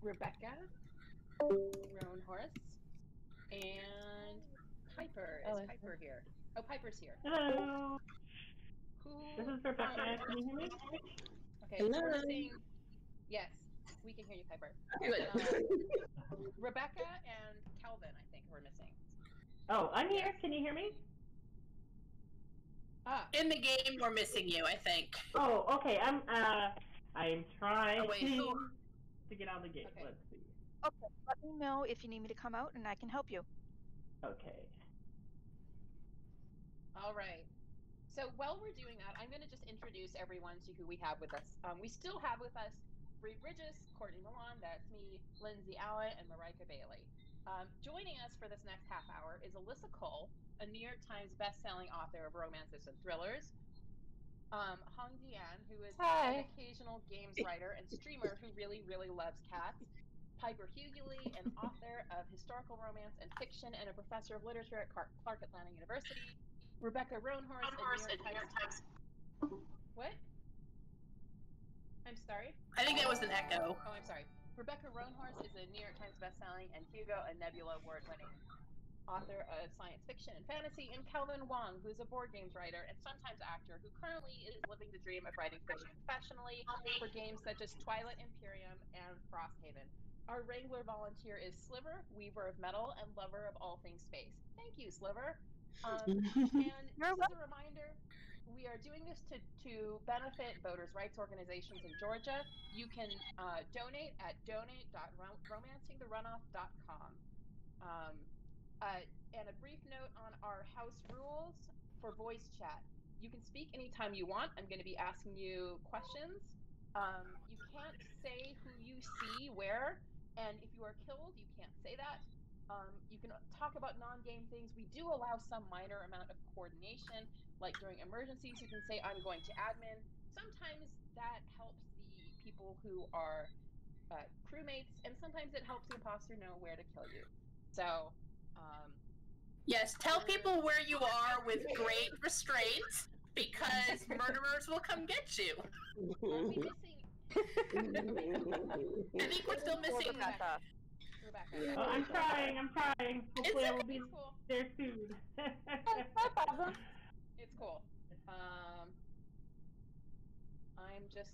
Rebecca, Roan Horse, and Piper. Is Piper here? Oh, Piper's here. Hello. Who? This is Rebecca. Can you hear me? Okay, Hello. so we're missing. Yes, we can hear you, Piper. Rebecca and Calvin, I think, we're missing. Oh, I'm here. Can you hear me? In the game, we're missing you, I think. Oh, okay. I'm trying who? to get out of the game. Okay. Let's see. Okay, let me know if you need me to come out and I can help you. Okay. All right. So while we're doing that, I'm going to just introduce everyone to who we have with us. We still have with us Bree Bridges, Courtney Milan, that's me, Lindsay Allen, and Marika Bailey. Joining us for this next half hour is Alyssa Cole, a New York Times bestselling author of romances and thrillers. Hong Dian, who is an occasional games writer and streamer who really, really loves cats. Piper Hughley, an author of historical romance and fiction and a professor of literature at Clark Atlanta University. Rebecca Roanhorse, a New York Times. What? I'm sorry? I think that was an echo. Oh, I'm sorry. Rebecca Roanhorse is a New York Times bestselling and Hugo and Nebula award-winning author of science fiction and fantasy, and Calvin Wong, who's a board games writer and sometimes actor who currently is living the dream of writing fiction professionally for games such as Twilight Imperium and Frosthaven. Our Wrangler volunteer is Sliver, weaver of metal and lover of all things space. Thank you, Sliver. And just as a reminder, we are doing this to benefit voters' rights organizations in Georgia. You can donate at donate.romancingtherunoff.com. And a brief note on our house rules for voice chat. You can speak anytime you want. I'm going to be asking you questions. You can't say who you see where, and if you are killed, you can't say that. You can talk about non-game things. We do allow some minor amount of coordination, like during emergencies, you can say, I'm going to admin. Sometimes that helps the people who are crewmates, and sometimes it helps the imposter know where to kill you. So, yes, tell people where you are with great restraint, because murderers will come get you. Are we missing? I think we're still missing Rebecca. Rebecca. Oh, I'm trying. Hopefully I will be there soon. No problem. It's cool. I'm just...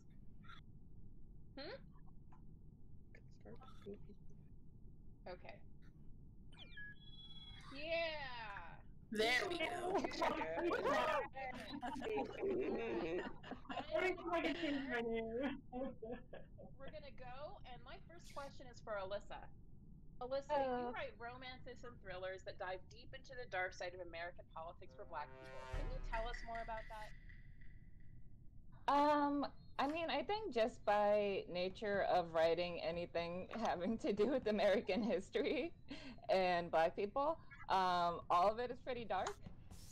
Okay. Yeah! There we go. We're gonna go, and my first question is for Alyssa. Alyssa, you write romances and thrillers that dive deep into the dark side of American politics for Black people. Can you tell us more about that? I mean, I think just by nature of writing anything having to do with American history and Black people, all of it is pretty dark.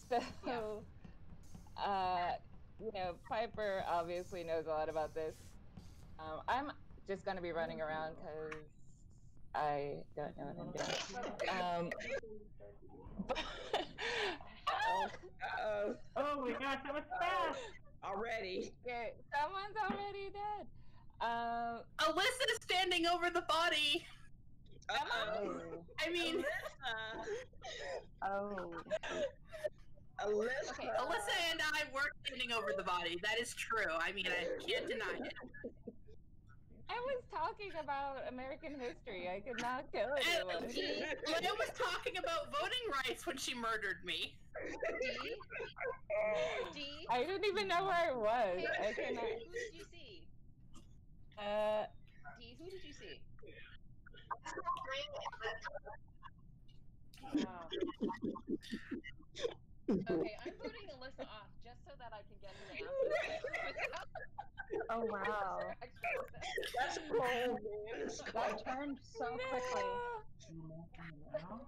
So, you know, Piper obviously knows a lot about this. I'm just going to be running around because I don't know what I'm doing. Oh my gosh, that was fast! Already. Okay, someone's already dead. Alyssa's standing over the body. Uh-oh. I mean, Alyssa. Okay, Alyssa and I were standing over the body. That is true. I mean, I can't deny it. I was talking about American history. I could not kill anyone. Leia was talking about voting rights when she murdered me. Dee? I didn't even know where I was. Hey, I cannot. who did you see? Dee, who did you see? Wow. Okay, I'm voting Alyssa off just so that I can get her to answer. Oh wow. That's cold, man. That turned so quickly. Wow.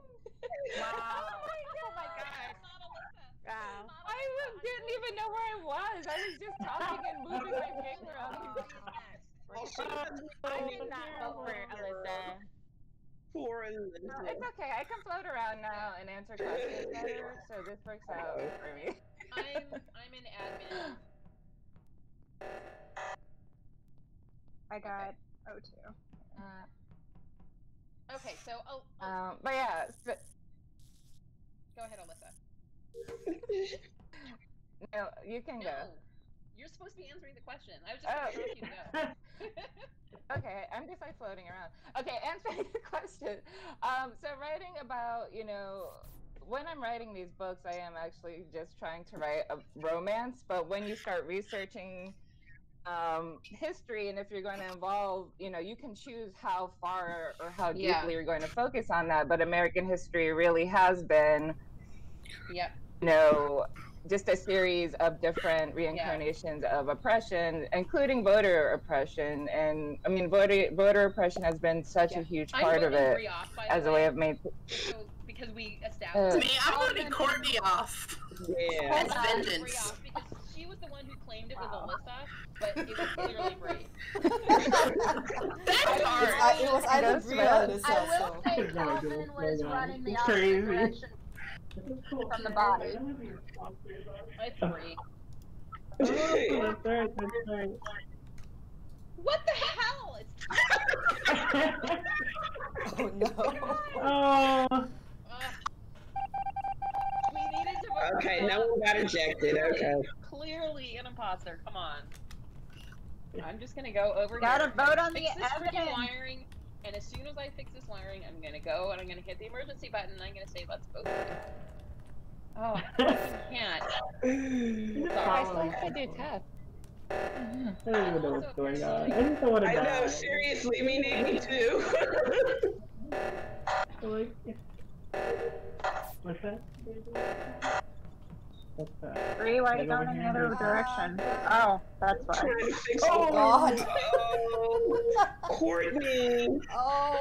Oh my god. Not Alyssa. Wow. I didn't even know where I was. I was just talking and moving my finger around. I did not vote for Alyssa. Poor Alyssa. It's okay. I can float around now and answer questions better, so this works out for me. I'm an admin. I got O2. Okay, so but yeah, go ahead, Alyssa. No, you can go. You're supposed to be answering the question. I was just going to prompt you to go. Okay, I'm just like floating around. Okay, answering the question. So writing about, when I'm writing these books, I am actually just trying to write a romance. But when you start researching history, and if you're going to involve, you can choose how far or how deeply you're going to focus on that. But American history really has been, just a series of different reincarnations of oppression, including voter oppression. And I mean, voter oppression has been such a huge part of it as a way of making. So, because we established. Me, I'm voting Courtney off. Yeah. That's vengeance. Because she was the one who claimed it was Alyssa, but it was clearly Bree. That's hard. It was either Bree or Alyssa. I will say Calvin was running the opposite direction from the body. It's Bree. That's right. What the hell? Oh no. Oh. We needed to vote. Okay, no one got ejected. Okay. Clearly an imposter. Come on. I'm just gonna go over Gotta here. vote on fix the this freaking evidence. wiring, and as soon as I fix this wiring, I'm gonna go and I'm gonna hit the emergency button and I'm gonna say, let's vote. Oh, I can't. I still have to do tests. I don't even know what's going on. I just don't want to die. I know, seriously, me too. What's that? What's that? Bree, why are you going in the other direction? Oh, that's why. Trying to fix Oh God. Oh, Courtney. Oh,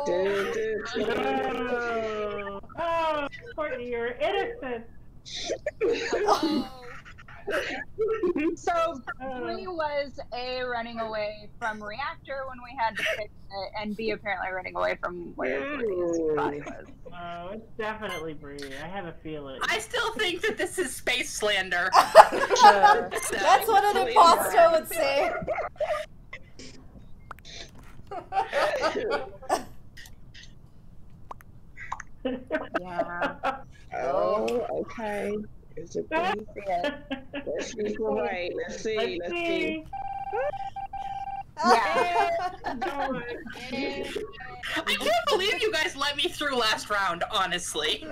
Courtney, you're innocent. So Bree was A, running away from reactor when we had to fix it, and B, apparently running away from where Bree's body was. Oh, it's definitely Bree. I have a feeling. I still think that this is space slander. That's what an imposter would say. Yeah. Oh, okay. Is it Bree? Let's see if we're right. Let's see. Yeah. I can't believe you guys let me through last round, honestly.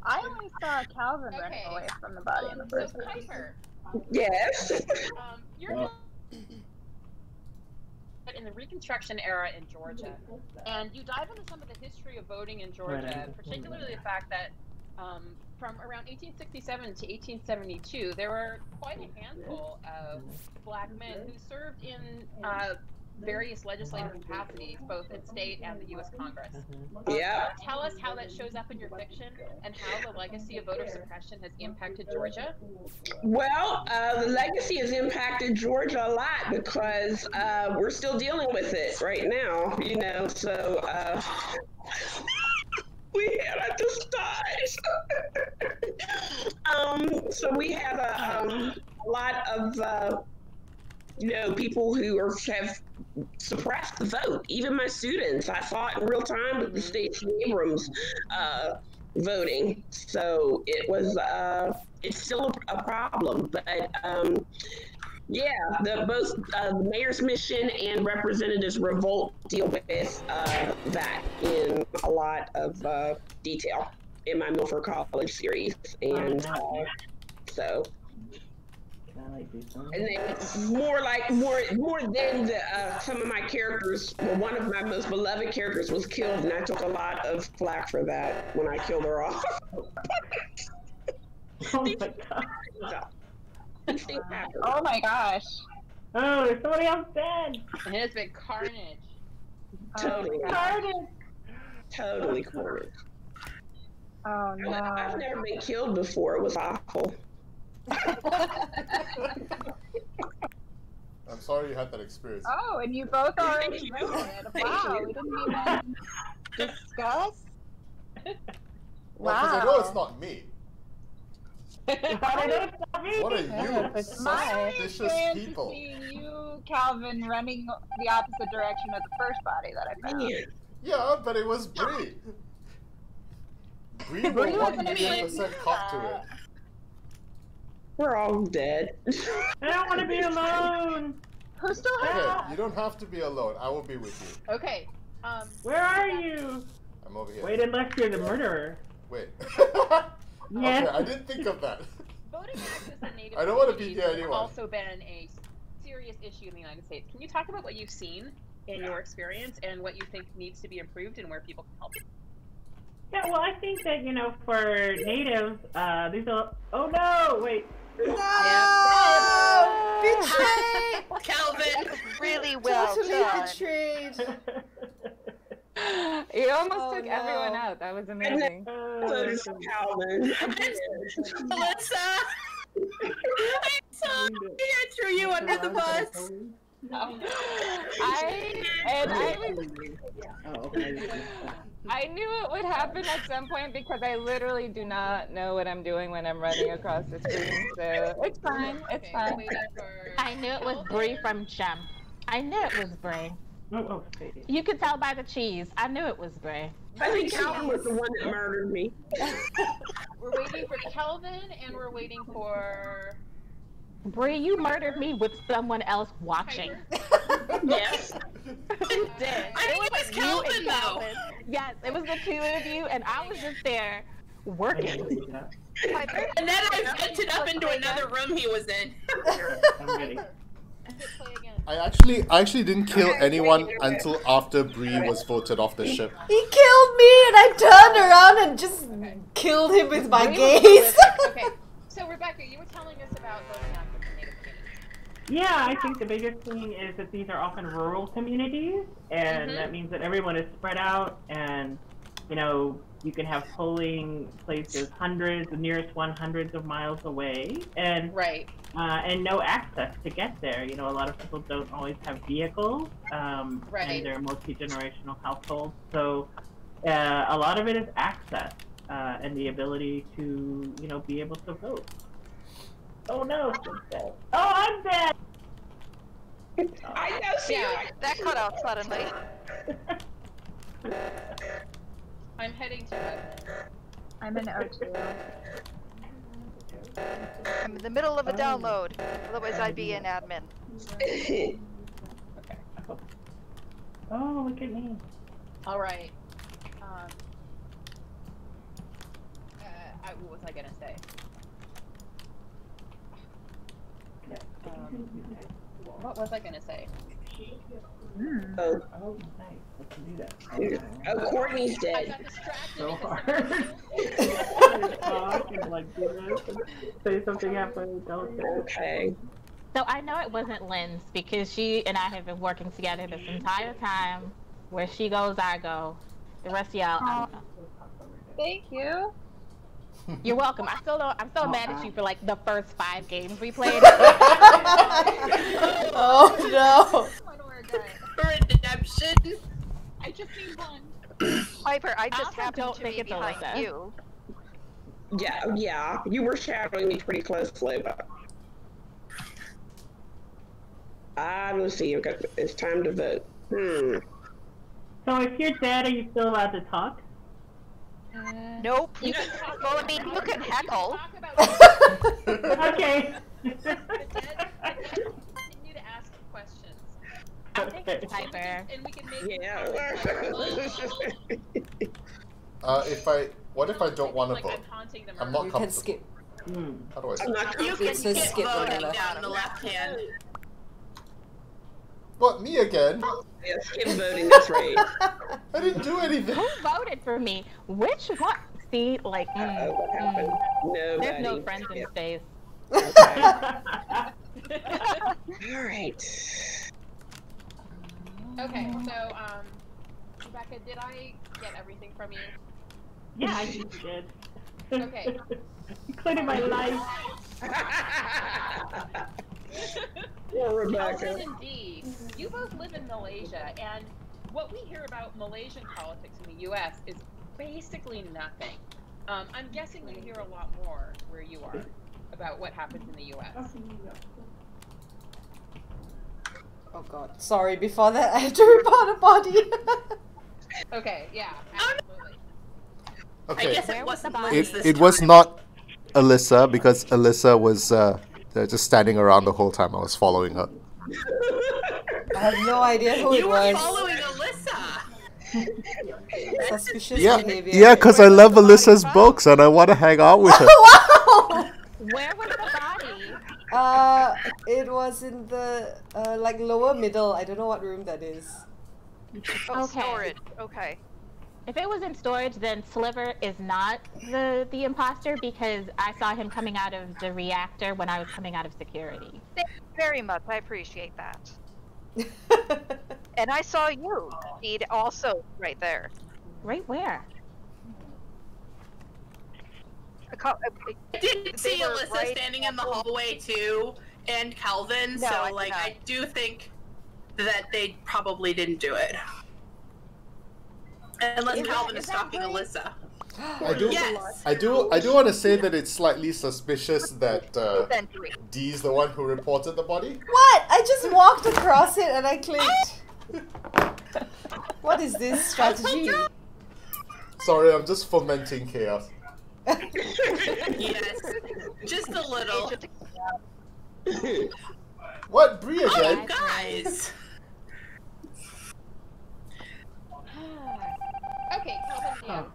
I only saw Calvin running away from the body in the first So place. Piper, Yes. you're in the Reconstruction era in Georgia, and you dive into some of the history of voting in Georgia, particularly the fact that from around 1867 to 1872, there were quite a handful of black men who served in various legislative capacities, both in state and the U.S. Congress. Yeah. Tell us how that shows up in your fiction and how the legacy of voter suppression has impacted Georgia. Well, the legacy has impacted Georgia a lot because we're still dealing with it right now, so we had to die. So we have a lot of people who have suppressed the vote. Even my students, I fought in real time with the Stacey Abrams voting. So it was it's still a problem, but both the mayor's mission and representatives revolt deal with that in a lot of detail in my Milford College series, and so. And then more than some of my characters. Well, one of my most beloved characters was killed, and I took a lot of flack for that when I killed her off. Oh my God. Oh my gosh. Oh, there's somebody else dead. And it's been carnage. Totally. Totally carnage. Oh no. I've never been killed before. It was awful. I'm sorry you had that experience. Oh, and you both already voted. Wow, we didn't even discuss. Well, because I know it's not me. What are you? My Suspicious experience is people. seeing you, Calvin, running the opposite direction of the first body that I found. Yeah, but it was Bree. Bree will 100% cop to it. We're all dead. I don't want to be alone. Who still has? Okay, you don't have to be alone. I will be with you. Okay. Where are you? I'm over here. Wait, unless you're the murderer. Wait. Yes. Okay, I didn't think of that. Voting access in Native I don't want to be communities near has anyone. also been a serious issue in the United States. Can you talk about what you've seen in your experience and what you think needs to be improved and where people can help you? Yeah, well, I think that, you know, for natives, these are... Oh, no! Wait. No! Betrayed! Calvin! Really well Totally done. betrayed. You almost took everyone out. That was amazing. Calvin. Melissa! I'm sorry I threw you under the bus. I knew it would happen at some point because I literally do not know what I'm doing when I'm running across the screen, so it's fine. It's fine. I knew it was Brie from Jump. I knew it was Brie. You could tell by the cheese. I knew it was Brie. I think Calvin was the one that murdered me. We're waiting for Kelvin, and we're waiting for... Brie, you murdered me with someone else watching. Yes. You did. I think it was Calvin, though. Yes, it was the two of you, and I was just there working. And then I vented up into another room he was in. I'm ready. I actually didn't kill anyone until after Bree was voted off the ship. He killed me and I turned around and just killed him with my gaze. Okay, so Rebecca, you were telling us about voting access in Native communities. Yeah, I think the biggest thing is that these are often rural communities, and that means that everyone is spread out, and, you know, you can have polling places hundreds, the nearest one hundreds of miles away, and and no access to get there. You know, a lot of people don't always have vehicles, and they're multi-generational households, so a lot of it is access and the ability to, you know, be able to vote. Oh no! Oh, I'm dead. I know, see, that cut out suddenly. I'm heading to Redmond. I'm in O2. I'm in the middle of a download. Otherwise, I'd be an admin. Oh, look at me. All right. What was I gonna say? What was I gonna say? Oh, nice. Let's do that. Oh, Courtney's I dead. got distracted. So hard. And like, say something happened. Okay. So I know it wasn't Lynn's because she and I have been working together this entire time. Where she goes, I go. The rest of y'all, I don't know. Thank you. You're welcome. I'm still mad at you for like the first 5 games we played. Oh no. Redemption. I just need one. Piper, I I just also happened don't to think be it's behind Alyssa. you. Yeah, you were shadowing me pretty closely, but let's see. Okay, it's time to vote. So if you're dead, are you still allowed to talk? Nope. You can talk. Well, I mean, you can heckle. Okay. The dead continue to ask questions. I think it's Piper. And we can make What if I don't want to vote? I'm not You can comfortable. skip. How do I skip? You can says skip skip on the voting left. down the left hand. What, me again? Yeah, skip voting, that's right. I didn't do anything. Who voted for me? Which one? See, like, What happened? Nobody. there's no friends in space. All right. Okay, so Rebecca, did I get everything from you? Yeah, I think you did. Okay. Including my life. Poor Rebecca. Kelvin and Dee, you both live in Malaysia, and what we hear about Malaysian politics in the U.S. is basically nothing. I'm guessing you hear a lot more where you are about what happens in the U.S. Oh god. Sorry, before that I had to report a body. Okay, yeah, absolutely. Okay. I guess it wasn't Liz this It was time. not Alyssa because Alyssa was just standing around the whole time I was following her. I have no idea who it You were was. following Alyssa. Suspicious Yeah, behavior. yeah, because I love Alyssa's books and I want to hang out with her. Wow! Where was the body? It was in the like lower middle. I don't know what room that is. Oh, Okay. storage. Okay. If it was in storage, then Sliver is not the imposter because I saw him coming out of the reactor when I was coming out of security. Thank you very much. I appreciate that. And I saw you, Dee, also right there. Right where? I did see were Alyssa right standing in the hallway too, and Calvin. No, so I did like, not. I do think that they probably didn't do it, unless Calvin is stalking Alyssa. Yes. I do want to say that it's slightly suspicious that Dee's the one who reported the body. What? I just walked across it and I clicked. What is this strategy? Sorry, I'm just fomenting chaos. Yes, just a little. What, Bree Oh, again? you guys. Okay, Calvin, yeah, I was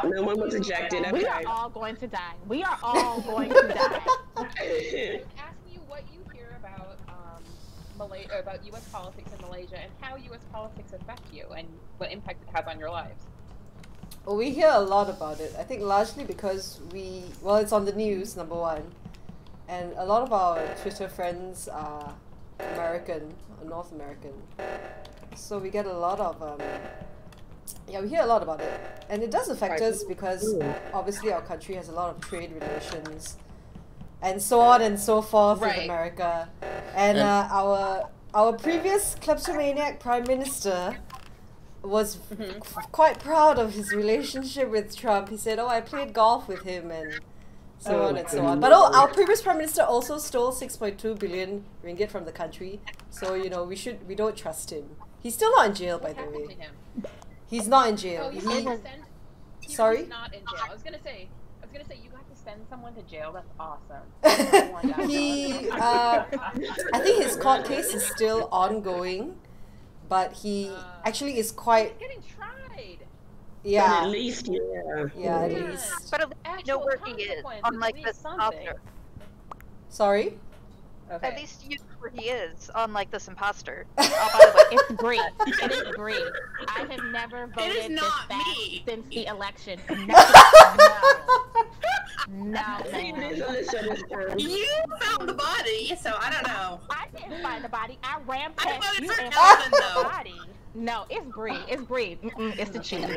gonna. No one was ejected. We Okay. are all going to die. We are all going to die. Ask you what you hear about about U.S. politics in Malaysia and how U.S. politics affect you and what impact it has on your lives. Well, we hear a lot about it. I think largely because it's on the news, number one. And a lot of our Twitter friends are American, or North American. So we get a lot of, we hear a lot about it. And it does affect us because obviously our country has a lot of trade relations and so on and so forth with America. And our previous kleptomaniac prime minister was quite proud of his relationship with Trump. He said, "Oh, I played golf with him," and so on and so on. But our previous prime minister also stole 6.2 billion ringgit from the country. So we don't trust him. He's still not in jail, by the way. He's not in jail. He Sorry? was not in jail. I was gonna say you got to send someone to jail. That's awesome. I think his court case is still ongoing, but he actually is quite. Getting tried. Yeah. But at least, Yeah, at least. But at least you know where he is, unlike this imposter. Sorry? Okay. At least you know where he is, unlike this imposter. Oh, by the way, it's Bree. It is Bree. I have never voted this fast since the election. No, You found the body, so I don't know. I didn't find the body. I ran past you and Calvin, found the though. body. No, it's Bree. It's Bree. It's the chief.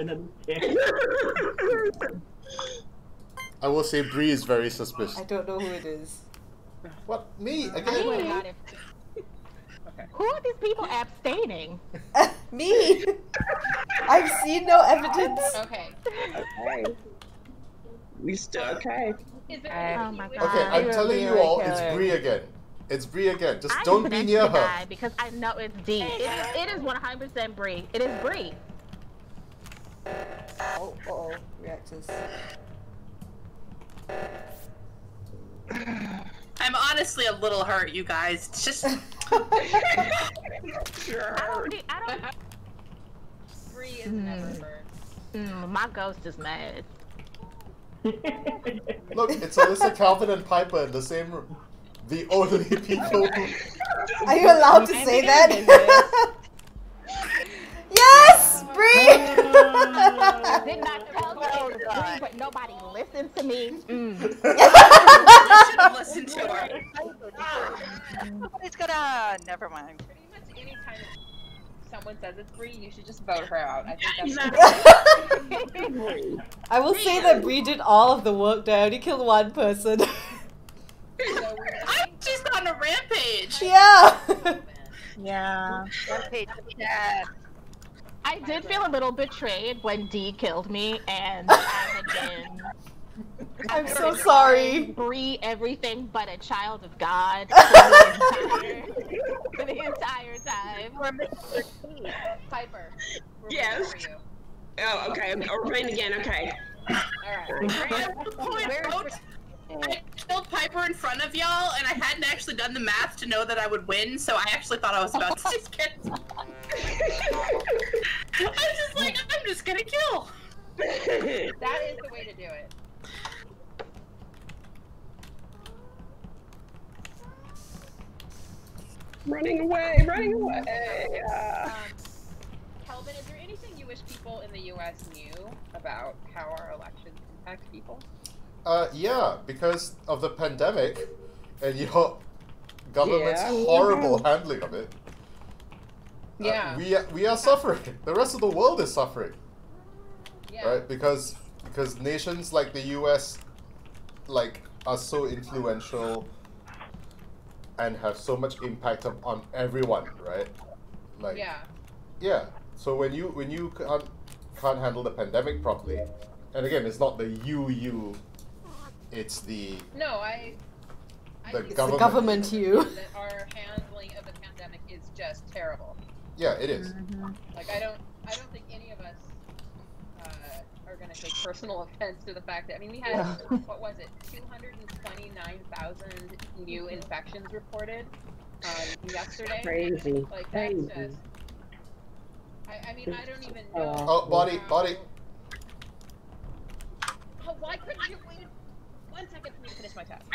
I will say Bree is very suspicious. I don't know who it is. What? Me? I Again? would not have- Who are these people abstaining? Me! I've seen no evidence. Okay. We still okay. Is there Oh my god. Okay, I'm telling you all, it's Bree again. It's Bree again. Just don't be near her. Because I know it's D. It is 100% Bree. It is Bree. Oh, reactors. I'm honestly a little hurt, you guys. It's just. I don't. Bree is never hurt. My ghost is mad. Look, it's Alyssa, Calvin, and Piper in the same room. The only people who... Are you allowed to say that? Yes! Bree! Did not tell you it was Bree, but nobody listened to me. You should have listened to her. Nobody's gonna. Never mind. Pretty much any time someone says it's Bree, you should just vote her out. I think that's I will say that Bree did all of the work there. I only killed one person. I'm just on a rampage. Yeah. Yeah. Rampage. Yeah. I did feel a little betrayed when Dee killed me, and I had been. I'm so sorry. Bree, everything but a child of God for the entire time. Piper. Yes. Oh, okay. We're playing again. Okay. Alright. I killed Piper in front of y'all, and I hadn't actually done the math to know that I would win, so I actually thought I was about to just get. I was just like, I'm just gonna kill. That is the way to do it. Running away. Kelvin, is there anything you wish people in the U.S. knew about how our elections impact people? Yeah, because of the pandemic and your government's horrible handling of it. Yeah. We are suffering. The rest of the world is suffering. Yeah. Right? Because nations like the US are so influential and have so much impact on everyone, right? Yeah. So when you can't handle the pandemic properly, and again, it's not the you, it's the government you. That our handling of the pandemic is just terrible. Yeah, it is. Like I don't think any of us are going to take personal offense to the fact that we had what was it, 229,000 new infections reported yesterday. Crazy. Like that's just. I don't even know. Oh, body. Oh, why couldn't you wait 1 second for me to finish my task?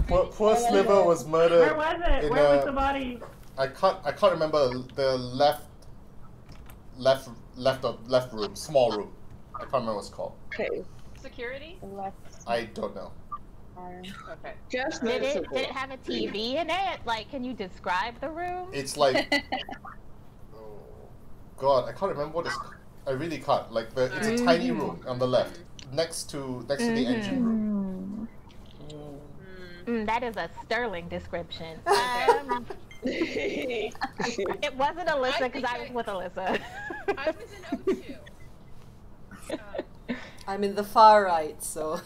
Poor Sliver was murdered. Where was it? Where was the body? I can't remember the left room, small room. I can't remember what it's called. Okay. Security? I don't know. Okay. Just did it have a TV in it? Like, can you describe the room? It's like, oh God, I can't remember what it's. I really can't. Like it's a tiny room on the left, next to the engine room. That is a sterling description. It wasn't Alyssa because I was with Alyssa. I was in O2. I'm in the far right, so.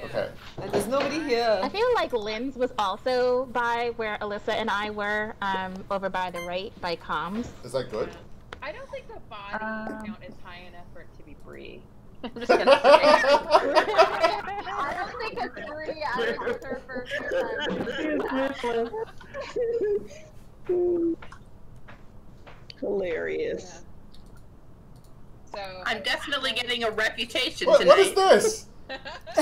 Okay. And there's nobody here. I feel like Lynn's was also by where Alyssa and I were, over by the right, by comms. Is that good? I don't think the body count is high enough for it to be Bree. I'm just gonna say. I don't think it's Bree. I was with her for a few times. Hilarious. Yeah. So I'm definitely getting a reputation What tonight. is this?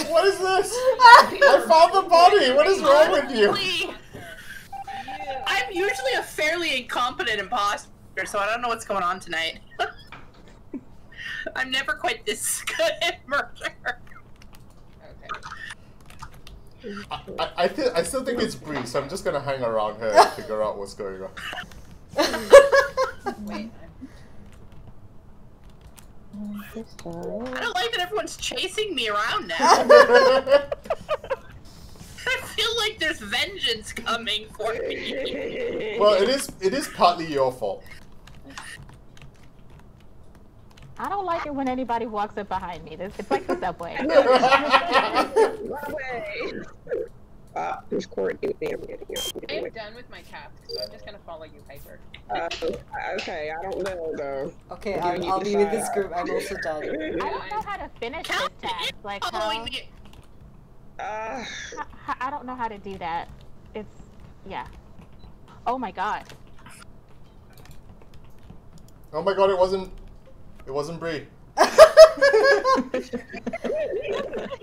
What is this? I found the body. What is wrong with you? I'm usually a fairly incompetent imposter, so I don't know what's going on tonight. I'm never quite this good at murder. Okay. I still think it's Bree, so I'm just gonna hang around her and figure out what's going on. Wait. I don't like that everyone's chasing me around now. I feel like there's vengeance coming for me. Well, it is partly your fault. I don't like it when anybody walks up behind me. It's like the subway. Run away. There's Courtney. I'm getting out. I am done with my task, so I'm just gonna follow you, Piper. Okay, I don't know though. Okay, I'll be with this group. I'm also done. I don't know how to finish this task. Like how... I don't know how to do that. It's yeah. Oh my god. Oh my god! It wasn't Bree.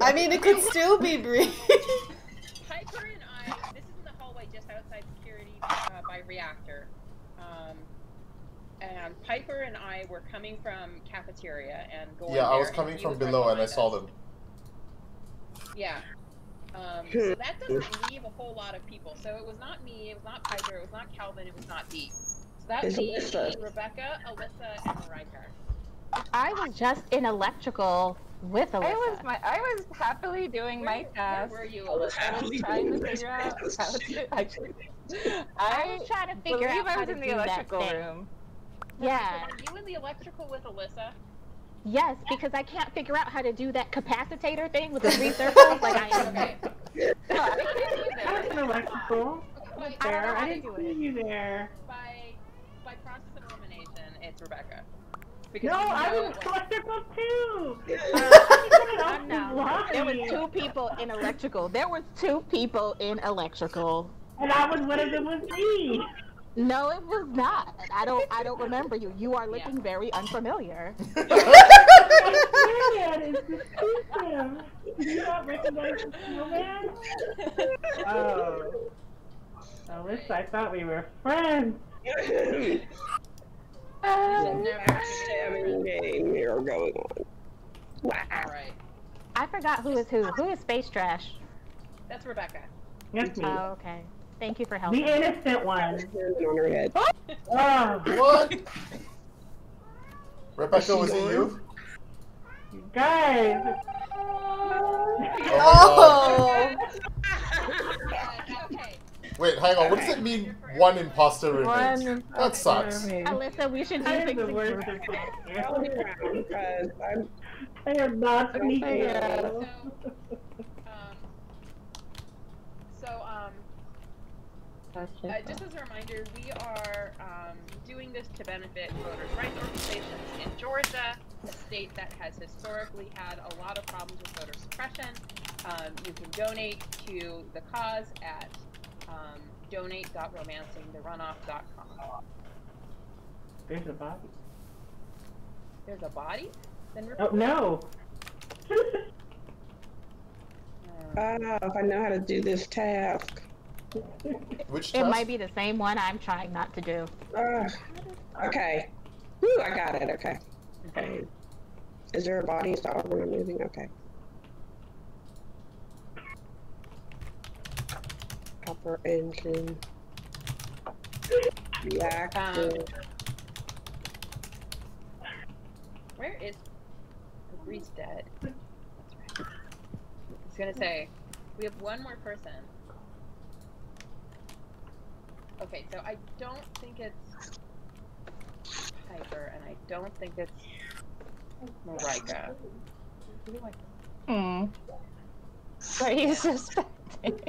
I mean, it could still be Bree. Piper and I, this is in the hallway just outside security by reactor. And Piper and I were coming from cafeteria and going. Yeah, I was coming from below and I saw them. Yeah. So that doesn't leave a whole lot of people. So it was not me, it was not Piper, it was not Calvin, it was not Dee. So that was me, Rebecca, Alyssa, and Marika. I was just in electrical with Alyssa. I was happily doing my task. Where were you, Alyssa? I was trying to figure out how to actually. I was trying to figure out how I was to in the do electrical that thing. room. Yeah. Were you in the electrical with Alyssa? Yes, because I can't figure out how to do that capacitator thing with the 3 circles. Like I am. Okay. I was in electrical. there. I didn't see you there. By process of elimination, it's Rebecca. Because no, I was electrical too. There was 2 people in electrical. There was 2 people in electrical. And I was one of them was me. No, it was not. I don't remember you. You are looking very unfamiliar. It's exclusive. Do you not recognize the snowman? Oh. Alyssa, I thought we were friends. Never game here going on. Wow. Alright. I forgot who is who. Who is Space Trash? That's Rebecca. That's me. Oh, okay. Thank you for helping. The innocent one. On her head. Oh. What? Rebecca, was it you? Guys. Oh. Okay. Wait, hang on. What does it mean? One imposter remains. That sucks. Alyssa, we should do things the in worst groups. Because I am not sneaking. Just as a reminder, we are doing this to benefit voters' rights organizations in Georgia, a state that has historically had a lot of problems with voter suppression. You can donate to the cause at donate.romancingtherunoff.com. There's a body. There's a body? Then oh, no. If I know how to do this task. Which task? It might be the same one I'm trying not to do. Okay. Woo, I got it. Okay. Okay. Is there a body style when I'm moving? Okay. Upper engine. Reactor. Where is Bree's dead? That's right. I was gonna say, we have one more person. Okay, so I don't think it's Piper, and I don't think it's Marika. What are you suspecting?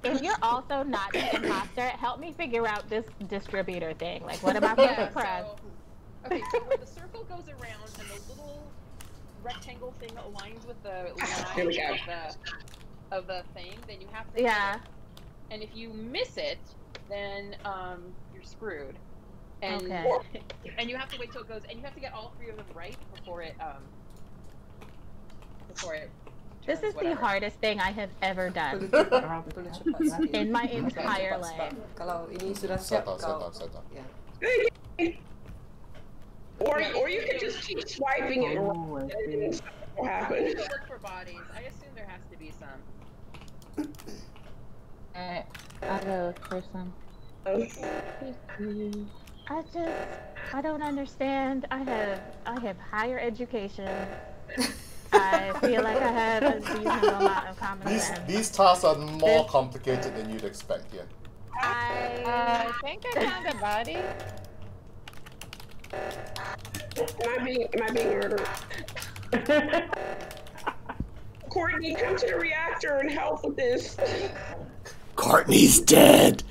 If you're also not the imposter, help me figure out this distributor thing. Like, what am I supposed to press? Okay, so where the circle goes around and the little rectangle thing aligns with the line of the thing, then you have to hit it. And if you miss it, then you're screwed. And and you have to wait till it goes, and you have to get all 3 of them right before it This is the hardest thing I have ever done in my entire life. Kalau ini sudah siap, kau. Or you could just keep swiping it around. What happened? Look for bodies. I assume there has to be some. Other person. I don't understand. I have higher education. I feel like I have a reasonable amount of common sense. These tasks are more complicated than you'd expect here. I think I found a body. Am I being murdered? Courtney, come to the reactor and help with this. Courtney's dead.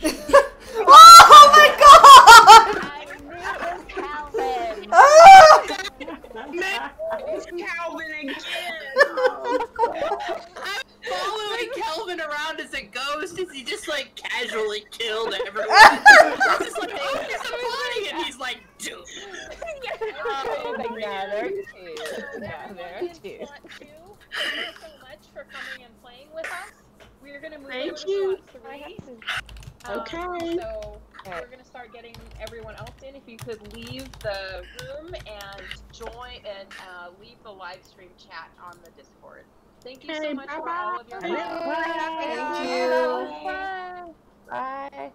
Oh my god! I knew it was Calvin. It's Calvin again. I'm following Calvin around as a ghost as he just like casually killed everyone. It's just like, oh, there's a body, and he's like, dude. There are 2. There are 2. Thank you so much for coming and playing with us. We're gonna move Thank over you. to slot 3. Okay. So we're gonna start getting everyone else in. If you could leave the room and join and leave the live stream chat on the Discord. Thank you so much for all of your help. Thank you. Bye.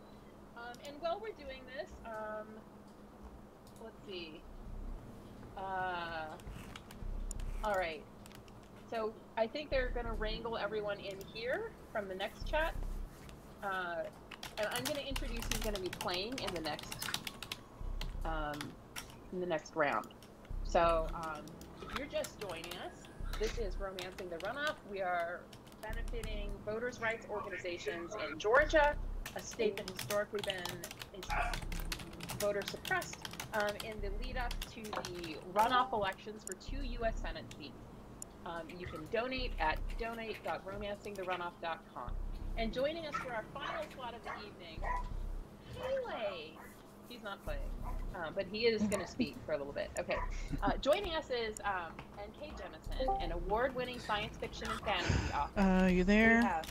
And while we're doing this, let's see. All right. So I think they're gonna wrangle everyone in here from the next chat. And I'm going to introduce who's going to be playing in the next round. So, if you're just joining us, this is Romancing the Runoff. We are benefiting voters' rights organizations in Georgia. a state that historically been voter suppressed in the lead up to the runoff elections for 2 U.S. Senate seats. You can donate at donate.romancingtherunoff.com. And joining us for our final slot of the evening, Pele. He's not playing, but he is going to speak for a little bit. Okay. Joining us is N.K. Jemisin, an award-winning science fiction and fantasy author. You there?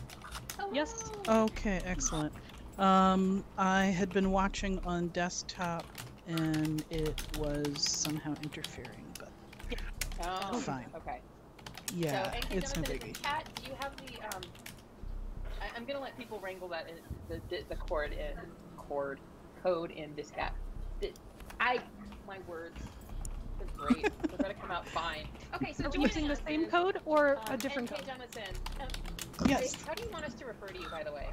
Yes. Okay, excellent. I had been watching on desktop and it was somehow interfering, but fine. Okay. Yeah, so, N.K. it's no Jemisin, biggie. Kat, do you have the I'm gonna let people wrangle that in the code in this cat. My words, they're great. They're gonna come out fine. Okay, so are we using the same code or a different code? Jemisin, yes. How do you want us to refer to you, by the way?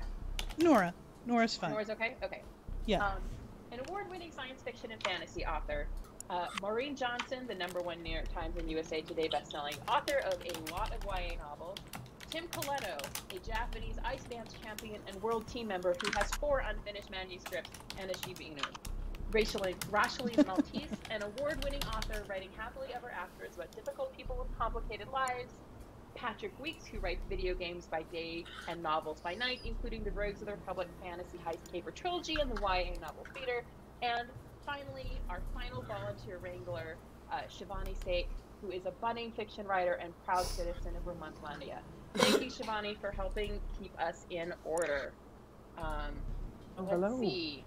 Nora. Nora's fine. Nora's okay? Okay. Yeah. An award-winning science fiction and fantasy author, Maureen Johnson, the #1 New York Times and USA Today bestselling author of a lot of YA novels. Tim Coletto, a Japanese ice dance champion and world team member who has 4 unfinished manuscripts and a Shiba Inu. Racheline Maltese, an award-winning author writing happily ever afters about difficult people with complicated lives. Patrick Weeks, who writes video games by day and novels by night, including the Rogues of the Republic Fantasy Heist Caper trilogy and the YA novel theater. And finally, our final volunteer wrangler, Shivani Sake, who is a budding fiction writer and proud citizen of Vermontlandia. Thank you, Shivani, for helping keep us in order. Let's see.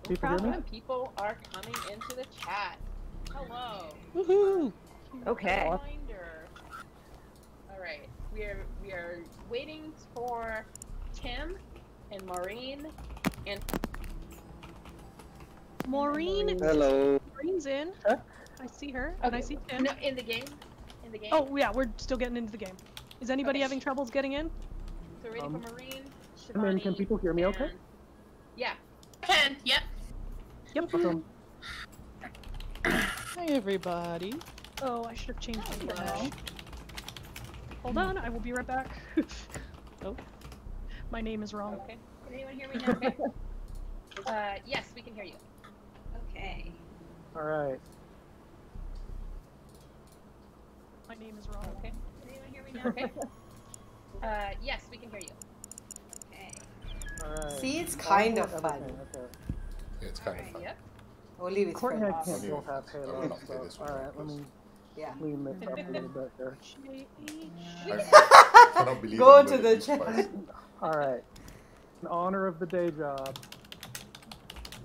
People are coming into the chat. Hello. Woohoo! Okay. Reminder. All right, we are waiting for Tim and Maureen and Maureen. Hello. Maureen's in. Huh? I see her, and I see Tim. No, in the game. In the game. Oh yeah, we're still getting into the game. Is anybody having troubles getting in? So we're waiting for Maureen, I mean, Shivani. can people hear me okay? Yeah. Can, yep. Yep. Awesome. Hi, everybody. Oh, I should have changed my flash. Hold on, I will be right back. Oh, my name is wrong. Okay. Can anyone hear me now? Okay. Yes, we can hear you. Okay. All right. My name is wrong. Okay. Can anyone hear me now? Okay. Yes, we can hear you. Okay. All right. See, it's kind of fun. Okay. Yeah, it's kind of fun. Yep. Only with Courtney friends. can't still have Halo, so alright, let me clean this up a little bit here. I cannot believe Go I'm to good the at this chat. place. Alright. In honor of the day job.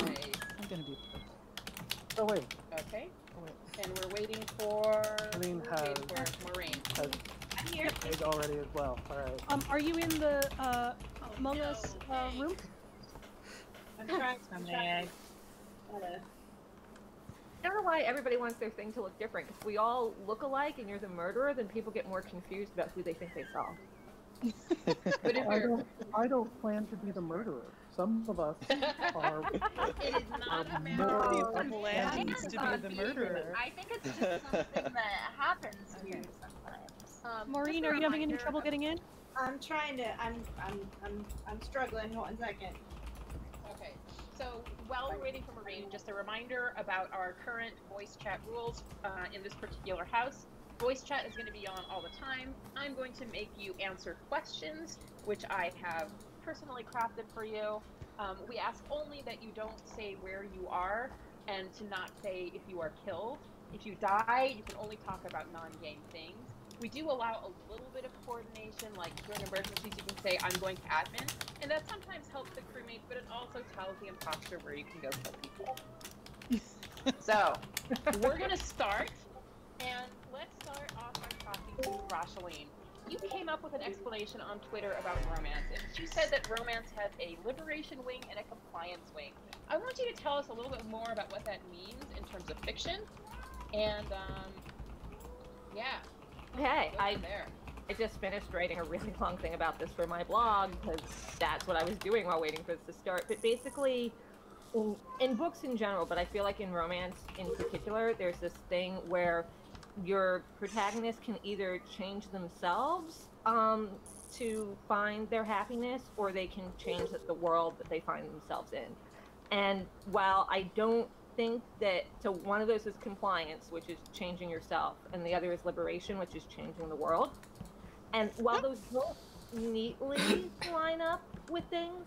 Right. I'm gonna be. Oh wait. Okay. And we're waiting for. Maureen Maureen. has I'm here. played already as well. Alright. Are you in the Among Us room? I'm trying. I don't know why everybody wants their thing to look different. If we all look alike and you're the murderer, then people get more confused about who they think they saw. I don't plan to be the murderer. Some of us are. It is not a Nobody plans to be the murderer. I think it's just something that happens to you sometimes. Maureen, are you having any trouble getting in? I'm trying to. I'm struggling. 1 second. Okay. So while we're waiting for Maureen, just a reminder about our current voice chat rules in this particular house. Voice chat is going to be on all the time. I'm going to make you answer questions, which I have personally crafted for you. We ask only that you don't say where you are and to not say if you are killed. If you die, you can only talk about non-game things. We do allow a little bit of coordination, like during emergencies you can say, I'm going to admin, and that sometimes helps the crewmates, but it also tells the imposter where you can go kill people. So, we're going to start, and let's start off by talking to Racheline. You came up with an explanation on Twitter about romance, and you said that romance has a liberation wing and a compliance wing. I want you to tell us a little bit more about what that means in terms of fiction, and, yeah. Okay, I just finished writing a really long thing about this for my blog because that's what I was doing while waiting for this to start. But basically, in books in general, but I feel like in romance in particular, there's this thing where your protagonist can either change themselves to find their happiness, or they can change the world that they find themselves in. And while I don't think that, so one of those is compliance, which is changing yourself, and the other is liberation, which is changing the world. And while those don't neatly line up with things,